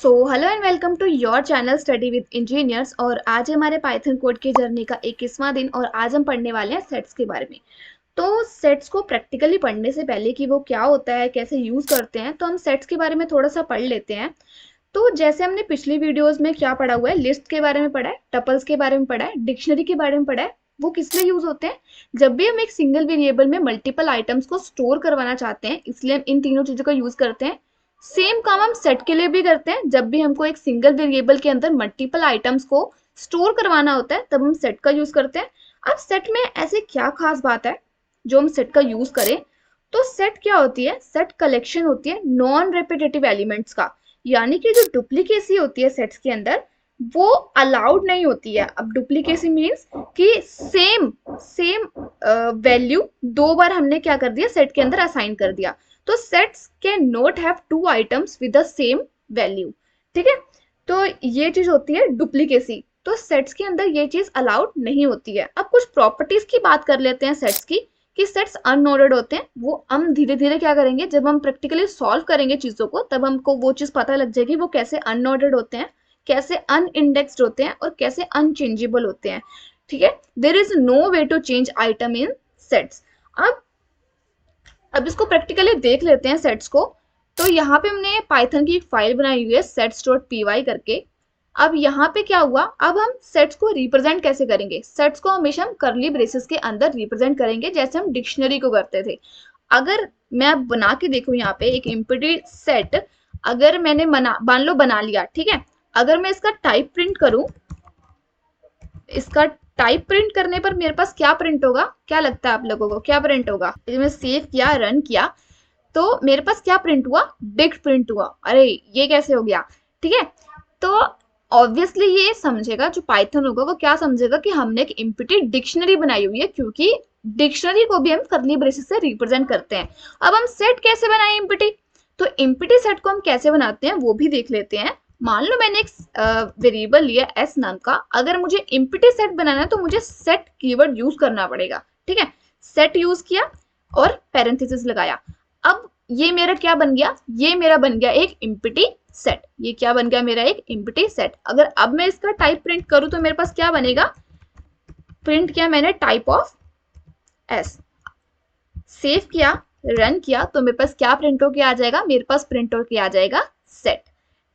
So hello and welcome to your channel study with engineers. और आज हमारे Python code की जर्नी का 21वां दिन और आज हम पढ़ने वाले हैं सेट्स के बारे में। तो सेट्स को प्रैक्टिकली पढ़ने से पहले कि वो क्या होता है, कैसे यूज करते हैं, तो हम सेट्स के बारे में थोड़ा सा पढ़ लेते हैं। तो जैसे हमने पिछली वीडियोस में क्या पढ़ा हुआ है, लिस्ट के बारे में पढ़ा है, टपल्स के बारे में पढ़ा है, डिक्शनरी के बारे में पढ़ा है। वो किस लिए यूज होते हैं? जब भी हम एक सिंगल वेरिएबल में मल्टीपल आइटम्स को स्टोर करवाना चाहते हैं, इसलिए हम इन तीनों चीजों का यूज करते हैं। सेम काम हम सेट के लिए भी करते हैं। जब भी हमको एक सिंगल वेरिएबल के अंदर मल्टीपल आइटम्स को स्टोर करवाना होता है, तब हम सेट का यूज करते हैं। अब सेट में ऐसे क्या खास बात है जो हम सेट का यूज करें? तो सेट क्या होती है? सेट कलेक्शन होती है नॉन रेपिटेटिव एलिमेंट्स का, यानी कि जो डुप्लीकेसी होती है सेट्स के अंदर, वो अलाउड नहीं होती है। अब डुप्लीकेसी मीन्स कि सेम सेम वैल्यू दो बार हमने क्या कर दिया, सेट के अंदर असाइन कर दिया। तो sets can not have two items with the same value. ठीक है, तो ये चीज होती है डुप्लीकेसी। तो सेट्स के अंदर ये चीज अलाउड नहीं होती है। अब कुछ प्रॉपर्टीज की बात कर लेते हैं सेट्स की, कि सेट्स अनऑर्डर्ड होते हैं। वो हम धीरे धीरे क्या करेंगे, जब हम प्रैक्टिकली सॉल्व करेंगे चीजों को, तब हमको वो चीज पता लग जाएगी वो कैसे अनऑर्डर्ड होते हैं, कैसे अनइंडेक्स्ड होते हैं और कैसे अनचेंजेबल होते हैं। ठीक है, there is no way to change item in sets. अब इसको प्रैक्टिकली देख लेते हैं सेट्स को। तो यहाँ पे हमने पाइथन की एक फाइल बनाई हुई है sets.py करके। अब यहाँ पे क्या हुआ, अब हम सेट्स को रिप्रेजेंट कैसे करेंगे? सेट्स को हमेशा हम करली ब्रेसेस के अंदर रिप्रेजेंट करेंगे, जैसे हम डिक्शनरी को करते थे। अगर मैं बना के देखूं यहाँ पे एक एम्प्टी सेट, अगर मैंने मान लो बना लिया, ठीक है। अगर मैं इसका टाइप प्रिंट करूं, इसका टाइप प्रिंट करने पर मेरे पास क्या प्रिंट होगा? क्या लगता है आप लोगों को, क्या प्रिंट होगा? मैं सेव किया, रन किया, तो मेरे पास क्या प्रिंट हुआ? डिक्ट प्रिंट हुआ। अरे ये कैसे हो गया? ठीक है, तो ऑब्वियसली ये समझेगा, जो पाइथन होगा वो क्या समझेगा कि हमने एक एम्प्टी डिक्शनरी बनाई हुई है, क्योंकि डिक्शनरी को भी हम करली ब्रेसेस से रिप्रेजेंट करते हैं। अब हम सेट कैसे बनाए एम्प्टी? तो एम्प्टी सेट को हम कैसे बनाते हैं वो भी देख लेते हैं। मान लो मैंने एक वेरिएबल लिया s नाम का। अगर मुझे एम्प्टी सेट बनाना है तो मुझे सेट कीवर्ड यूज करना पड़ेगा। ठीक है, सेट यूज किया और पैरेंथेसिस लगाया। अब ये मेरा क्या बन गया? ये मेरा बन गया एक एम्प्टी सेट। ये क्या बन गया? मेरा एक एम्प्टी सेट। अगर अब मैं इसका टाइप प्रिंट करूं तो मेरे पास क्या बनेगा? प्रिंट किया मैंने टाइप ऑफ s, सेव किया, रन किया, तो मेरे पास क्या प्रिंट होके आ जाएगा? मेरे पास प्रिंट होके आ जाएगा सेट।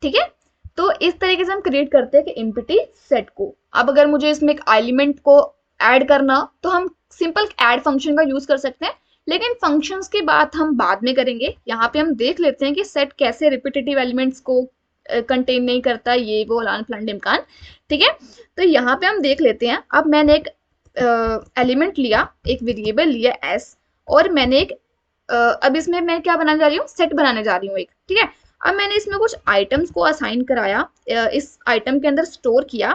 ठीक है, तो इस तरीके से हम क्रिएट करते हैं कि एम्प्टी सेट को। अब अगर मुझे इसमें एक एलिमेंट को ऐड करना, तो हम सिंपल ऐड फंक्शन का यूज कर सकते हैं, लेकिन फंक्शंस की बात हम बाद में करेंगे। यहाँ पे हम देख लेते हैं कि सेट कैसे रिपीटेटिव एलिमेंट्स को कंटेन नहीं करता, ये वो लान फलान ढिमकान। ठीक है, तो यहाँ पे हम देख लेते हैं। अब मैंने एक एलिमेंट लिया, एक वेरिएबल लिया s, और मैंने एक अब इसमें मैं क्या बनाने जा रही हूँ? सेट बनाने जा रही हूँ एक। ठीक है, अब मैंने इसमें कुछ आइटम्स को असाइन कराया, इस आइटम के अंदर स्टोर किया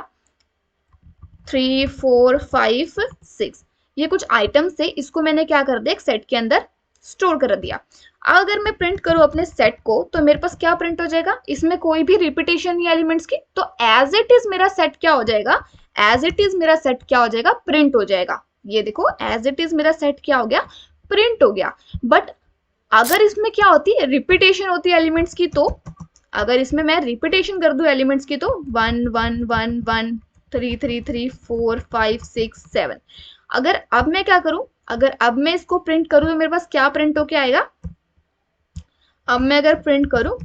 3 4 5 6, ये कुछ आइटम्स थे, इसको मैंने क्या कर दिया? एक सेट के अंदर स्टोर कर दिया। अगर मैं प्रिंट करूं अपने सेट को, तो मेरे पास क्या प्रिंट हो जाएगा? इसमें कोई भी रिपीटेशन नहीं एलिमेंट्स की, तो एज इट इज मेरा सेट क्या हो जाएगा? एज इट इज मेरा सेट क्या हो जाएगा? प्रिंट हो जाएगा। ये देखो, एज इट इज मेरा सेट क्या हो गया? प्रिंट हो गया। बट अगर इसमें क्या होती है? रिपीटेशन होती है एलिमेंट्स की। तो अगर इसमें मैं रिपीटेशन कर दूं एलिमेंट्स की, तो 1 1 1 1 3 3 3 4 5 6 7। अगर अब मैं क्या करूं? अगर अब मैं इसको प्रिंट करूं तो मेरे पास क्या प्रिंट होके आएगा? अब मैं अगर प्रिंट करूं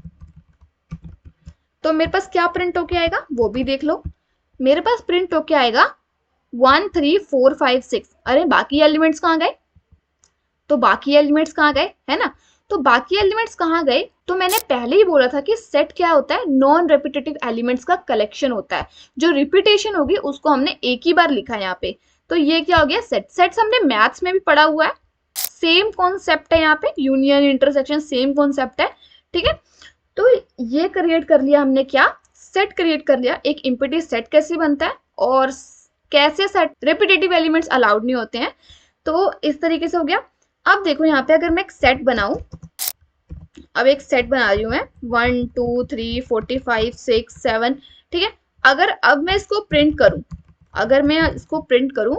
तो मेरे पास क्या प्रिंट होके आएगा वो भी देख लो। मेरे पास प्रिंट होके आएगा 1 3 4 5 6। अरे बाकी एलिमेंट्स कहाँ गए? तो बाकी एलिमेंट्स कहाँ गए, है ना? तो बाकी एलिमेंट्स कहाँ गए? तो मैंने पहले ही बोला था कि सेट क्या होता है? नॉन रेपिटेटिव एलिमेंट्स का कलेक्शन होता है। जो रिपीटेशन होगी उसको हमने एक ही बार लिखा है यहाँ पे। तो ये क्या हो गया? सेट। सेट्स हमने मैथ्स में भी पढ़ा हुआ है, सेम कॉन्सेप्ट है यहाँ पे, यूनियन इंटरसेक्शन सेम कॉन्सेप्ट है। ठीक है, तो ये क्रिएट कर लिया हमने, क्या? सेट क्रिएट कर लिया। एक एम्प्टी सेट कैसे बनता है और कैसे सेट रिपीटेटिव एलिमेंट्स अलाउड नहीं होते हैं, तो इस तरीके से हो गया। अब देखो यहाँ पे अगर मैं एक सेट बनाऊं, अब एक सेट बना रही हूँ मैं 1 2 3 45 6 7। ठीक है, अगर अब मैं इसको प्रिंट करूं, अगर मैं इसको प्रिंट करूं,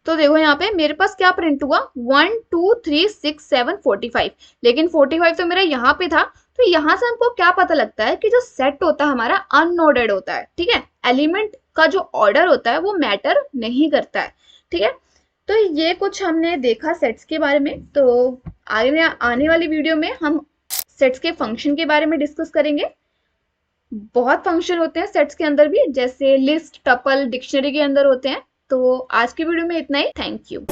तो देखो यहाँ पे मेरे पास क्या प्रिंट हुआ? 1 2 3 6 7 45। लेकिन 45 तो मेरा यहाँ पे था, तो यहाँ से हमको क्या पता लगता है कि जो सेट होता है हमारा अनऑर्डर्ड होता है, ठीक है। एलिमेंट का जो ऑर्डर होता है वो मैटर नहीं करता है, ठीक है। तो ये कुछ हमने देखा सेट्स के बारे में। तो आगे आने वाली वीडियो में हम सेट्स के फंक्शन के बारे में डिस्कस करेंगे। बहुत फंक्शन होते हैं सेट्स के अंदर भी, जैसे लिस्ट, टपल, डिक्शनरी के अंदर होते हैं। तो आज की वीडियो में इतना ही। Thank you.